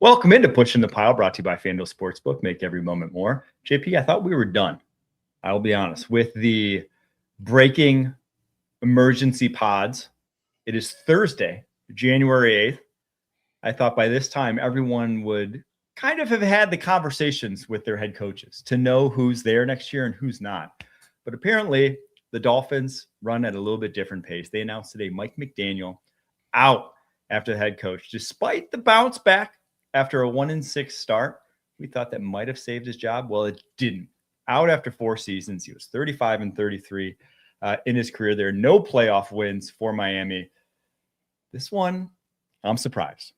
Welcome into Pushing the Pile, brought to you by FanDuel Sportsbook. Make every moment more. JP, I thought we were done. I will be honest. With the breaking emergency pods, it is Thursday, January 8th. I thought by this time everyone would kind of have had the conversations with their head coaches to know who's there next year and who's not. But apparently the Dolphins run at a little bit different pace. They announced today Mike McDaniel out after the head coach, despite the bounce back after a 1-6 start. We thought that might have saved his job. Well, it didn't. Out after 4 seasons. He was 35-33 in his career. There are no playoff wins for Miami. This one, I'm surprised.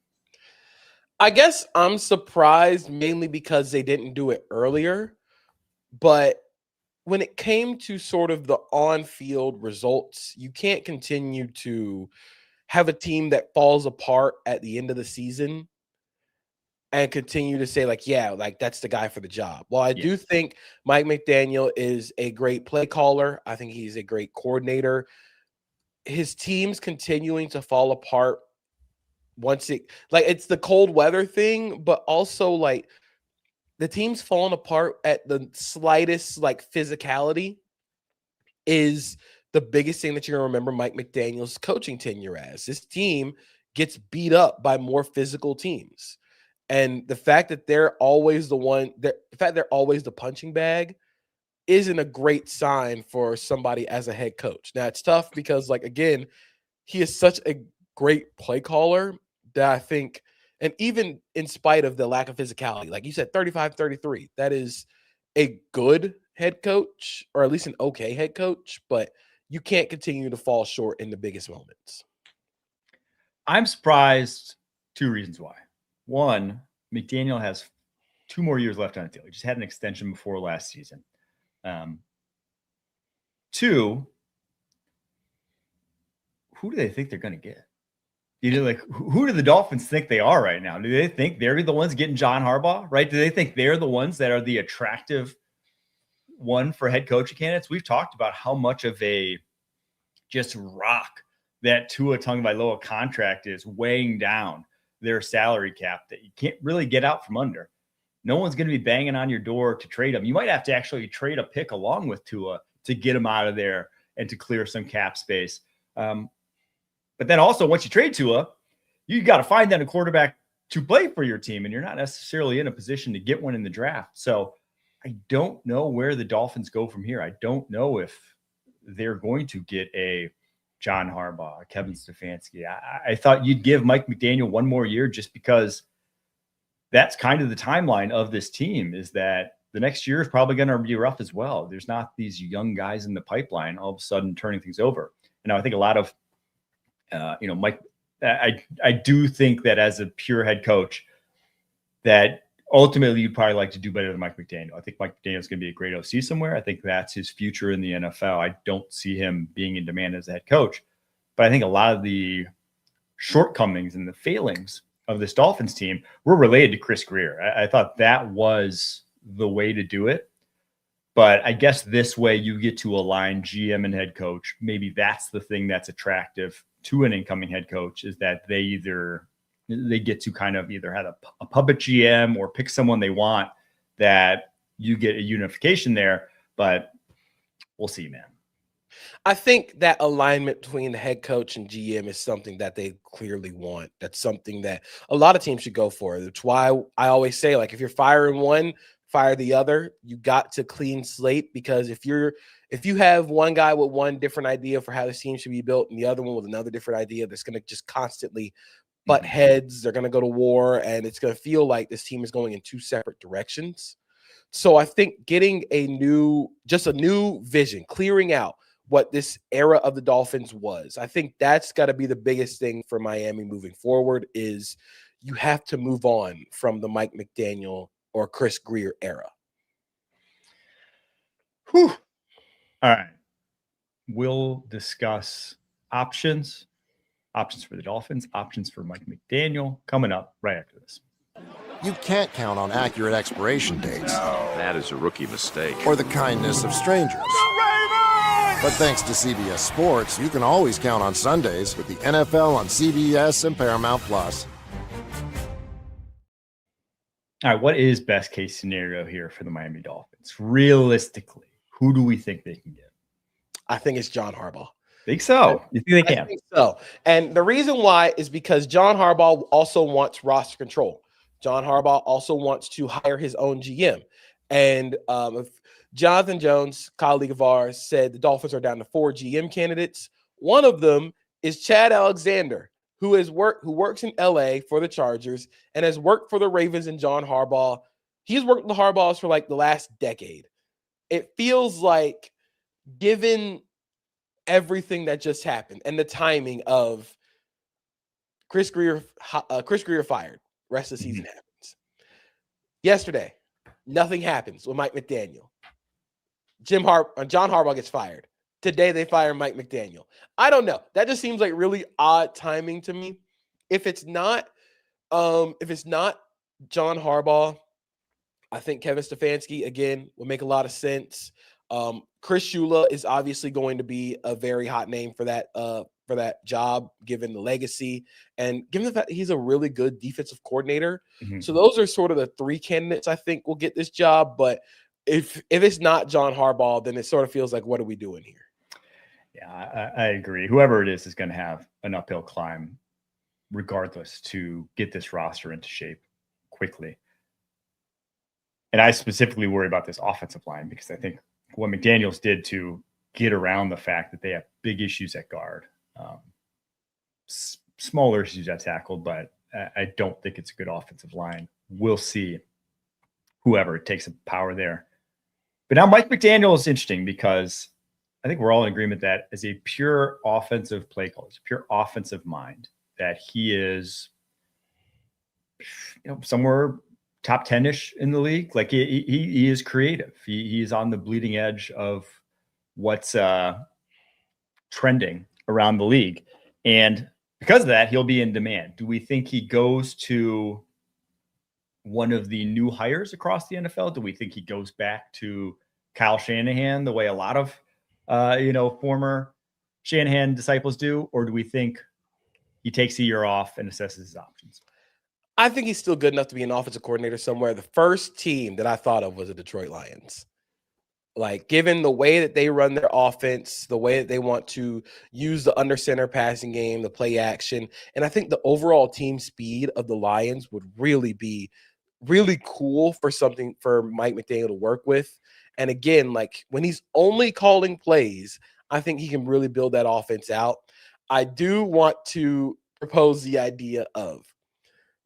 I guess I'm surprised mainly because they didn't do it earlier. But when it came to sort of the on-field results, you can't continue to have a team that falls apart at the end of the season and continue to say, that's the guy for the job. Well, I do think Mike McDaniel is a great play caller. I think he's a great coordinator. His team's continuing to fall apart once it's the cold weather thing, but also the team's falling apart at the slightest physicality is the biggest thing that you're going to remember Mike McDaniel's coaching tenure as. This team gets beat up by more physical teams. And the fact that they're always they're always the punching bag isn't a great sign for somebody as a head coach. Now, it's tough because, again, he is such a great play caller that I think, and even in spite of the lack of physicality, like you said, 35-33, that is a good head coach, or at least an okay head coach, but you can't continue to fall short in the biggest moments. I'm surprised. 2 reasons why. One, McDaniel has 2 more years left on his deal. He just had an extension before last season. 2, who do they think they're going to get? Who do the Dolphins think they are right now? Do they think they're the ones getting John Harbaugh, right? Do they think they're the ones that are the attractive one for head coaching candidates? We've talked about how much of a just rock that Tua Tagovailoa contract is, weighing down their salary cap that you can't really get out from under. No one's going to be banging on your door to trade him. You might have to actually trade a pick along with Tua to get him out of there and to clear some cap space. But then also, once you trade Tua, you got to find then a quarterback to play for your team, and you're not necessarily in a position to get one in the draft. So I don't know where the Dolphins go from here. I don't know if they're going to get a John Harbaugh, Kevin Stefanski. I thought you'd give Mike McDaniel 1 more year just because that's kind of the timeline of this team, is that the next year is probably going to be rough as well. There's not these young guys in the pipeline all of a sudden turning things over. And I think a lot of, Mike, I do think that as a pure head coach, that ultimately you'd probably like to do better than Mike McDaniel. I think Mike McDaniel is going to be a great OC somewhere. I think that's his future in the NFL. I don't see him being in demand as a head coach, but I think a lot of the shortcomings and the failings of this Dolphins team were related to Chris Grier. I thought that was the way to do it. But I guess this way you get to align GM and head coach. Maybe that's the thing that's attractive to an incoming head coach, is that they get to kind of either have a puppet GM or pick someone they want, that you get a unification there. But we'll see, man. I think that alignment between the head coach and GM is something that they clearly want. That's something that a lot of teams should go for. That's why I always say, if you're firing one, fire the other. You got to clean slate, because if you have one guy with one different idea for how the team should be built and the other one with another different idea, that's going to just constantly butt heads. They're going to go to war, and it's going to feel like this team is going in 2 separate directions. So I think getting a new vision, clearing out what this era of the Dolphins was, I think that's got to be the biggest thing for Miami moving forward, is you have to move on from the Mike McDaniel or Chris Grier era. Whew. All right. We'll discuss options for the Dolphins, options for Mike McDaniel, coming up right after this. You can't count on accurate expiration dates. No, that is a rookie mistake. Or the kindness of strangers. But thanks to CBS Sports, you can always count on Sundays with the NFL on CBS and Paramount+. All right, what is best case scenario here for the Miami Dolphins? Realistically, who do we think they can get? I think it's John Harbaugh. Think so? You think they can? I think so. And the reason why is because John Harbaugh also wants roster control. John Harbaugh also wants to hire his own GM. And if Jonathan Jones, colleague of ours, said the Dolphins are down to 4 GM candidates. One of them is Chad Alexander, who works in LA for the Chargers and has worked for the Ravens and John Harbaugh. He's worked with the Harbaughs for like the last decade. It feels like, given everything that just happened and the timing of Chris Greer fired, rest of the season happens. Yesterday, nothing happens with Mike McDaniel. John Harbaugh gets fired. Today they fire Mike McDaniel. I don't know. That just seems like really odd timing to me. If it's not John Harbaugh, I think Kevin Stefanski again would make a lot of sense. Chris Shula is obviously going to be a very hot name for that job, given the legacy and given the fact that he's a really good defensive coordinator. Mm-hmm. So those are sort of the 3 candidates I think will get this job. But if it's not John Harbaugh, then it sort of feels like, what are we doing here? Yeah, I agree. Whoever it is going to have an uphill climb regardless to get this roster into shape quickly. And I specifically worry about this offensive line because I think what McDaniels did to get around the fact that they have big issues at guard, smaller issues at tackle, but I don't think it's a good offensive line. We'll see whoever takes the power there. But now Mike McDaniel is interesting because I think we're all in agreement that as a pure offensive play caller, as a pure offensive mind, that he is somewhere top 10-ish in the league. Like he is creative. He's on the bleeding edge of what's trending around the league. And because of that, he'll be in demand. Do we think he goes to one of the new hires across the NFL? Do we think he goes back to Kyle Shanahan the way a lot of former Shanahan disciples do? Or do we think he takes a year off and assesses his options? I think he's still good enough to be an offensive coordinator somewhere. The first team that I thought of was the Detroit Lions. Like, given the way that they run their offense, the way that they want to use the under center passing game, the play action, and I think the overall team speed of the Lions would really be really cool for Mike McDaniel to work with. And again, like when he's only calling plays, I think he can really build that offense out. I do want to propose the idea of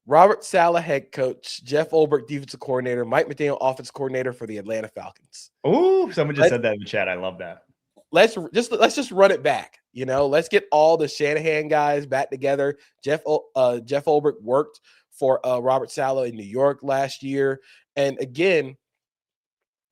Robert Saleh head coach, Jeff Ulbrich defensive coordinator, Mike McDaniel offensive coordinator for the Atlanta Falcons. Oh, someone just said that in the chat. I love that. Let's just run it back. Let's get all the Shanahan guys back together. Jeff Ulbrich worked for Robert Saleh in New York last year, and again,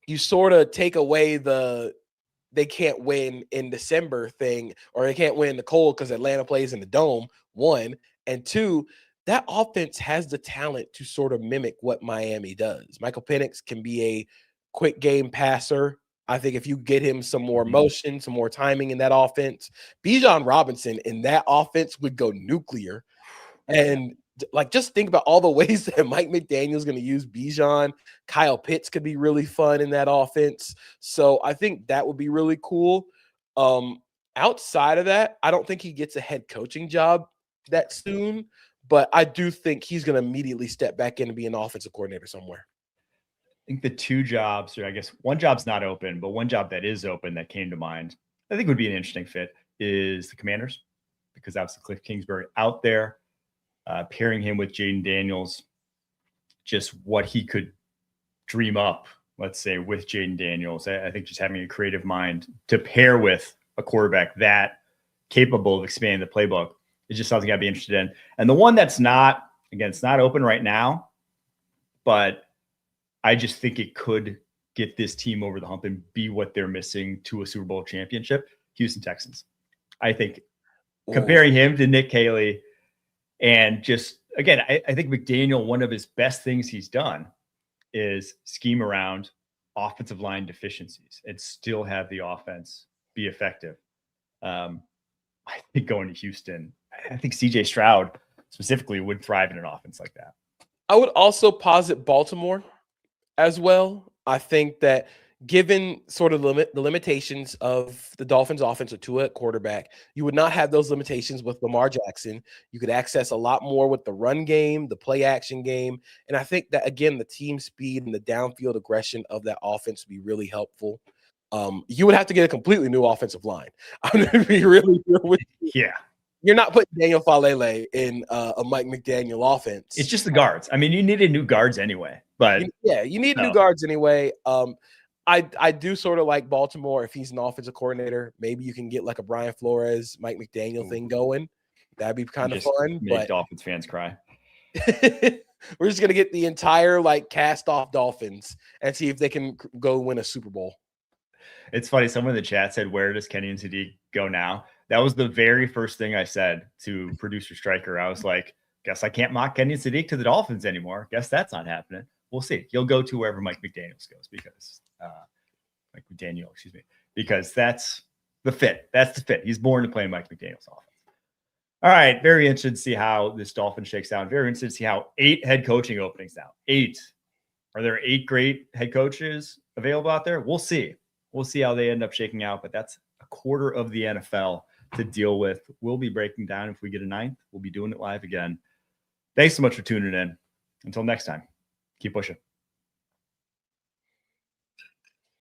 you sort of take away they can't win in December thing, or they can't win in the cold because Atlanta plays in the dome. 1 and 2. That offense has the talent to sort of mimic what Miami does. Michael Penix can be a quick game passer. I think if you get him some more motion, some more timing in that offense, Bijan Robinson in that offense would go nuclear. And like, just think about all the ways that Mike McDaniel is going to use Bijan. Kyle Pitts could be really fun in that offense. So I think that would be really cool. Outside of that, I don't think he gets a head coaching job that soon. But I do think he's going to immediately step back in and be an offensive coordinator somewhere. I think the 2 jobs, or I guess one job's not open, but one job that is open that came to mind, I think would be an interesting fit, is the Commanders, because obviously Cliff Kingsbury out there, pairing him with Jaden Daniels, just what he could dream up, let's say, with Jaden Daniels. I think just having a creative mind to pair with a quarterback that capable of expanding the playbook is just something I'd be interested in. And the one that's not, again, it's not open right now, but I just think it could get this team over the hump and be what they're missing to a Super Bowl championship, Houston Texans. I think comparing him to Nick Caley, and just, again, I think McDaniel, one of his best things he's done is scheme around offensive line deficiencies and still have the offense be effective. I think going to Houston, I think CJ Stroud specifically would thrive in an offense like that. I would also posit Baltimore as well. I think that given sort of the limitations of the Dolphins offense with Tua at quarterback, you would not have those limitations with Lamar Jackson. You could access a lot more with the run game, the play action game. And I think that, again, the team speed and the downfield aggression of that offense would be really helpful. You would have to get a completely new offensive line. I'm going to be really real with you. Yeah. You're not putting Daniel Falele in a Mike McDaniel offense. It's just the guards. I mean, you needed new guards anyway. But you need new guards anyway. I do sort of like Baltimore. If he's an offensive coordinator, maybe you can get like a Brian Flores, Mike McDaniel thing going. That'd be kind of fun. Make Dolphins fans cry. We're just gonna get the entire like cast off Dolphins and see if they can go win a Super Bowl. It's funny. Someone in the chat said, "Where does Kenny and Sadiq go now?" That was the very first thing I said to producer Stryker. I was like, "Guess I can't mock Kenny and Sadiq to the Dolphins anymore. Guess that's not happening." We'll see. He'll go to wherever Mike McDaniels goes because because that's the fit. That's the fit. He's born to play Mike McDaniel's offense. All right. Very interested to see how this Dolphin shakes out. Very interested to see how 8 head coaching openings now. 8. Are there 8 great head coaches available out there? We'll see. We'll see how they end up shaking out, but that's a quarter of the NFL to deal with. We'll be breaking down if we get a 9th. We'll be doing it live again. Thanks so much for tuning in. Until next time, keep pushing.